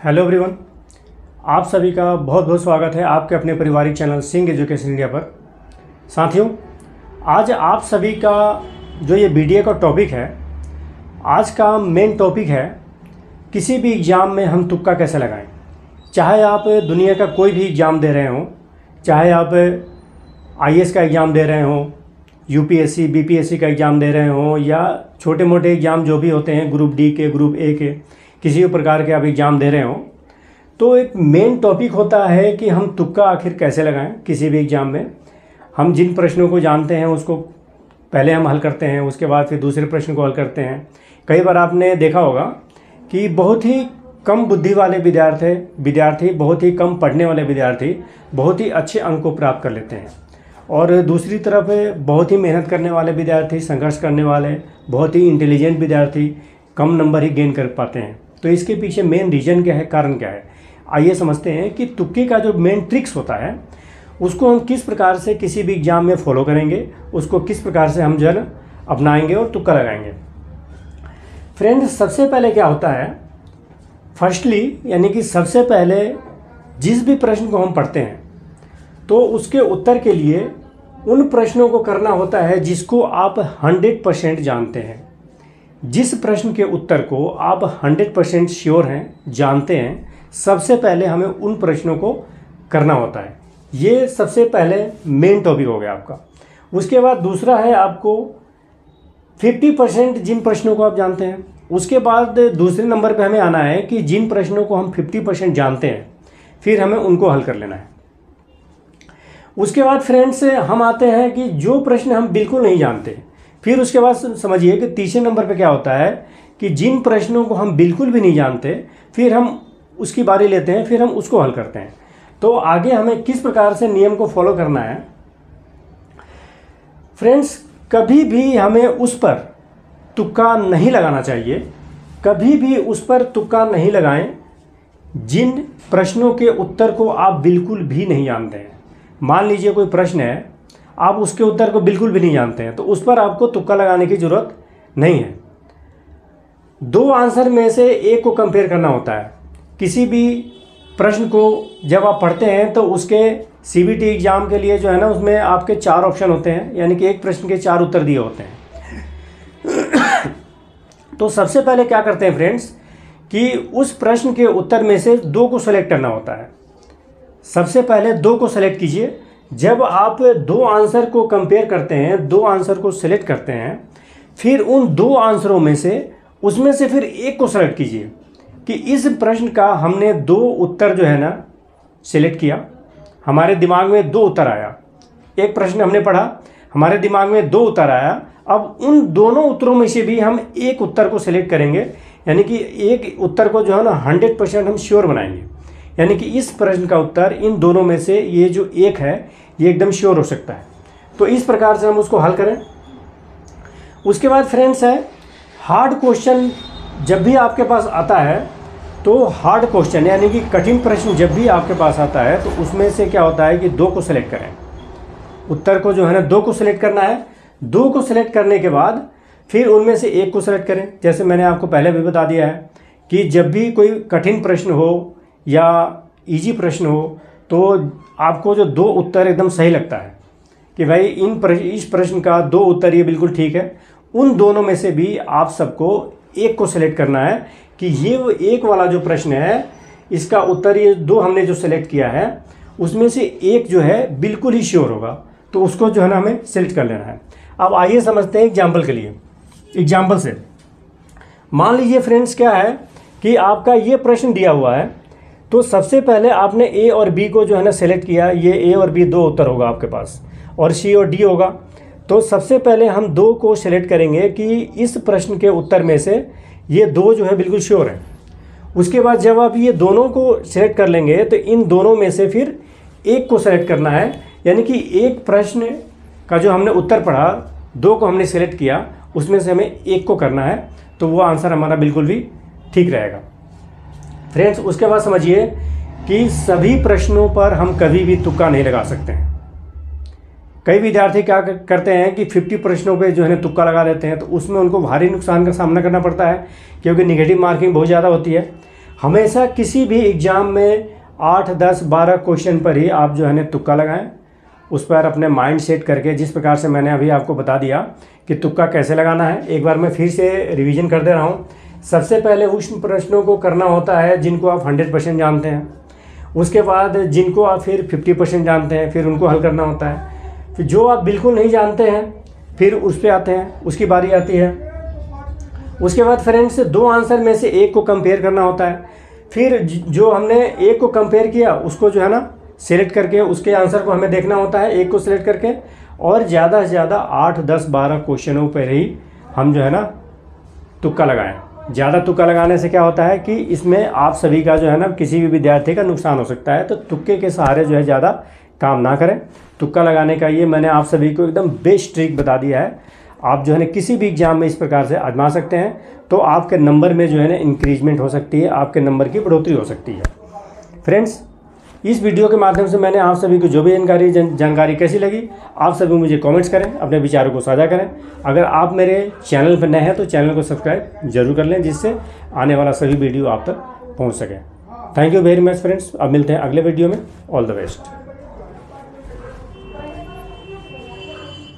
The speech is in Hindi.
हेलो एवरीवन, आप सभी का बहुत बहुत स्वागत है आपके अपने पारिवारिक चैनल सिंह एजुकेशन इंडिया पर। साथियों, आज आप सभी का जो ये वीडियो का टॉपिक है, आज का मेन टॉपिक है किसी भी एग्ज़ाम में हम तुक्का कैसे लगाएं। चाहे आप दुनिया का कोई भी एग्ज़ाम दे रहे हों, चाहे आप आईएएस का एग्ज़ाम दे रहे हों, यूपीएससी बीपीएससी का एग्ज़ाम दे रहे हों, या छोटे मोटे एग्ज़ाम जो भी होते हैं ग्रुप डी के, ग्रुप ए के, किसी भी प्रकार के आप एग्ज़ाम दे रहे हो, तो एक मेन टॉपिक होता है कि हम तुक्का आखिर कैसे लगाएं। किसी भी एग्ज़ाम में हम जिन प्रश्नों को जानते हैं उसको पहले हम हल करते हैं, उसके बाद फिर दूसरे प्रश्न को हल करते हैं। कई बार आपने देखा होगा कि बहुत ही कम बुद्धि वाले विद्यार्थी बहुत ही कम पढ़ने वाले विद्यार्थी बहुत ही अच्छे अंक को प्राप्त कर लेते हैं, और दूसरी तरफ बहुत ही मेहनत करने वाले विद्यार्थी, संघर्ष करने वाले, बहुत ही इंटेलिजेंट विद्यार्थी कम नंबर ही गेन कर पाते हैं। तो इसके पीछे मेन रीज़न क्या है, कारण क्या है, आइए समझते हैं कि तुक्के का जो मेन ट्रिक्स होता है उसको हम किस प्रकार से किसी भी एग्ज़ाम में फॉलो करेंगे, उसको किस प्रकार से हम जो है अपनाएंगे और तुक्का लगाएंगे। फ्रेंड्स, सबसे पहले क्या होता है, फर्स्टली यानी कि सबसे पहले जिस भी प्रश्न को हम पढ़ते हैं तो उसके उत्तर के लिए उन प्रश्नों को करना होता है जिसको आप 100% जानते हैं। जिस प्रश्न के उत्तर को आप 100% श्योर हैं, जानते हैं, सबसे पहले हमें उन प्रश्नों को करना होता है। ये सबसे पहले मेन टॉपिक हो गया आपका। उसके बाद दूसरा है आपको 50% जिन प्रश्नों को आप जानते हैं। उसके बाद दूसरे नंबर पे हमें आना है कि जिन प्रश्नों को हम 50% जानते हैं फिर हमें उनको हल कर लेना है। उसके बाद फ्रेंड्स हम आते हैं कि जो प्रश्न हम बिल्कुल नहीं जानते, फिर उसके बाद समझिए कि तीसरे नंबर पे क्या होता है कि जिन प्रश्नों को हम बिल्कुल भी नहीं जानते फिर हम उसकी बारी लेते हैं, फिर हम उसको हल करते हैं। तो आगे हमें किस प्रकार से नियम को फॉलो करना है। फ्रेंड्स, कभी भी हमें उस पर तुक्का नहीं लगाना चाहिए, कभी भी उस पर तुक्का नहीं लगाएं जिन प्रश्नों के उत्तर को आप बिल्कुल भी नहीं जानते हैं। मान लीजिए कोई प्रश्न है, आप उसके उत्तर को बिल्कुल भी नहीं जानते हैं, तो उस पर आपको तुक्का लगाने की ज़रूरत नहीं है। दो आंसर में से एक को कंपेयर करना होता है। किसी भी प्रश्न को जब आप पढ़ते हैं तो उसके सीबीटी एग्ज़ाम के लिए जो है ना, उसमें आपके 4 ऑप्शन होते हैं, यानी कि एक प्रश्न के 4 उत्तर दिए होते हैं। तो सबसे पहले क्या करते हैं फ्रेंड्स कि उस प्रश्न के उत्तर में से 2 को सेलेक्ट करना होता है। सबसे पहले 2 को सेलेक्ट कीजिए। जब आप 2 आंसर को कंपेयर करते हैं, 2 आंसर को सेलेक्ट करते हैं, फिर उन 2 आंसरों में से उसमें से फिर एक को सेलेक्ट कीजिए कि इस प्रश्न का हमने 2 उत्तर जो है ना सेलेक्ट किया, हमारे दिमाग में 2 उत्तर आया। एक प्रश्न हमने पढ़ा, हमारे दिमाग में 2 उत्तर आया। अब उन दोनों उत्तरों में से भी हम एक उत्तर को सेलेक्ट करेंगे, यानी कि एक उत्तर को जो है ना 100% हम श्योर बनाएंगे, यानी कि इस प्रश्न का उत्तर इन दोनों में से ये जो एक है ये एकदम श्योर हो सकता है। तो इस प्रकार से हम उसको हल करें। उसके बाद फ्रेंड्स है हार्ड क्वेश्चन। जब भी आपके पास आता है तो हार्ड क्वेश्चन यानी कि कठिन प्रश्न जब भी आपके पास आता है तो उसमें से क्या होता है कि 2 को सेलेक्ट करें। उत्तर को जो है ना 2 को सेलेक्ट करना है। 2 को सेलेक्ट करने के बाद फिर उनमें से एक को सेलेक्ट करें। जैसे मैंने आपको पहले भी बता दिया है कि जब भी कोई कठिन प्रश्न हो या इजी प्रश्न हो तो आपको जो 2 उत्तर एकदम सही लगता है कि भाई इस प्रश्न का 2 उत्तर ये बिल्कुल ठीक है, उन दोनों में से भी आप सबको एक को सेलेक्ट करना है कि ये वो एक वाला जो प्रश्न है इसका उत्तर ये 2 हमने जो सेलेक्ट किया है उसमें से एक जो है बिल्कुल ही श्योर होगा, तो उसको जो है ना हमें सेलेक्ट कर लेना है। अब आइए समझते हैं एग्जाम्पल के लिए। एग्जाम्पल से मान लीजिए फ्रेंड्स क्या है कि आपका ये प्रश्न दिया हुआ है, तो सबसे पहले आपने ए और बी को जो है ना सेलेक्ट किया। ये ए और बी 2 उत्तर होगा आपके पास, और सी और डी होगा। तो सबसे पहले हम 2 को सेलेक्ट करेंगे कि इस प्रश्न के उत्तर में से ये 2 जो है बिल्कुल श्योर है। उसके बाद जब आप ये दोनों को सेलेक्ट कर लेंगे तो इन दोनों में से फिर एक को सेलेक्ट करना है, यानी कि एक प्रश्न का जो हमने उत्तर पढ़ा, 2 को हमने सेलेक्ट किया, उसमें से हमें एक को करना है, तो वो आंसर हमारा बिल्कुल भी ठीक रहेगा। फ्रेंड्स, उसके बाद समझिए कि सभी प्रश्नों पर हम कभी भी तुक्का नहीं लगा सकते हैं। कई विद्यार्थी क्या करते हैं कि 50 प्रश्नों पे जो है ना तुक्का लगा देते हैं, तो उसमें उनको भारी नुकसान का सामना करना पड़ता है क्योंकि नेगेटिव मार्किंग बहुत ज़्यादा होती है। हमेशा किसी भी एग्ज़ाम में 8, 10, 12 क्वेश्चन पर ही आप जो है ना तुक्का लगाएं। उस पर अपने माइंड सेट करके, जिस प्रकार से मैंने अभी आपको बता दिया कि तुक्का कैसे लगाना है, एक बार मैं फिर से रिवीजन कर दे रहा हूँ। सबसे पहले उस प्रश्नों को करना होता है जिनको आप 100% जानते हैं। उसके बाद जिनको आप फिर 50% जानते हैं, फिर उनको हल करना होता है। फिर जो आप बिल्कुल नहीं जानते हैं, फिर उस पर आते हैं, उसकी बारी आती है। उसके बाद फ्रेंड्स 2 आंसर में से एक को कंपेयर करना होता है। फिर जो हमने एक को कंपेयर किया उसको जो है ना सेलेक्ट करके उसके आंसर को हमें देखना होता है, एक को सिलेक्ट करके। और ज़्यादा से ज़्यादा 8, 10, 12 क्वेश्चनों पर ही हम जो है ना तुक्का लगाएं। ज़्यादा तुक्का लगाने से क्या होता है कि इसमें आप सभी का जो है ना किसी भी विद्यार्थी का नुकसान हो सकता है। तो तुक्के के सहारे जो है ज़्यादा काम ना करें। तुक्का लगाने का ये मैंने आप सभी को एकदम बेस्ट ट्रिक बता दिया है। आप जो है ना किसी भी एग्ज़ाम में इस प्रकार से आजमा सकते हैं, तो आपके नंबर में जो है ना इंक्रीजमेंट हो सकती है, आपके नंबर की बढ़ोतरी हो सकती है। फ्रेंड्स, इस वीडियो के माध्यम से मैंने आप सभी को जो भी जानकारी कैसी लगी, आप सभी मुझे कमेंट्स करें, अपने विचारों को साझा करें। अगर आप मेरे चैनल पर नए हैं तो चैनल को सब्सक्राइब जरूर कर लें, जिससे आने वाला सभी वीडियो आप तक पहुंच सके। Thank you very much friends. अब मिलते हैं अगले वीडियो में। All the best.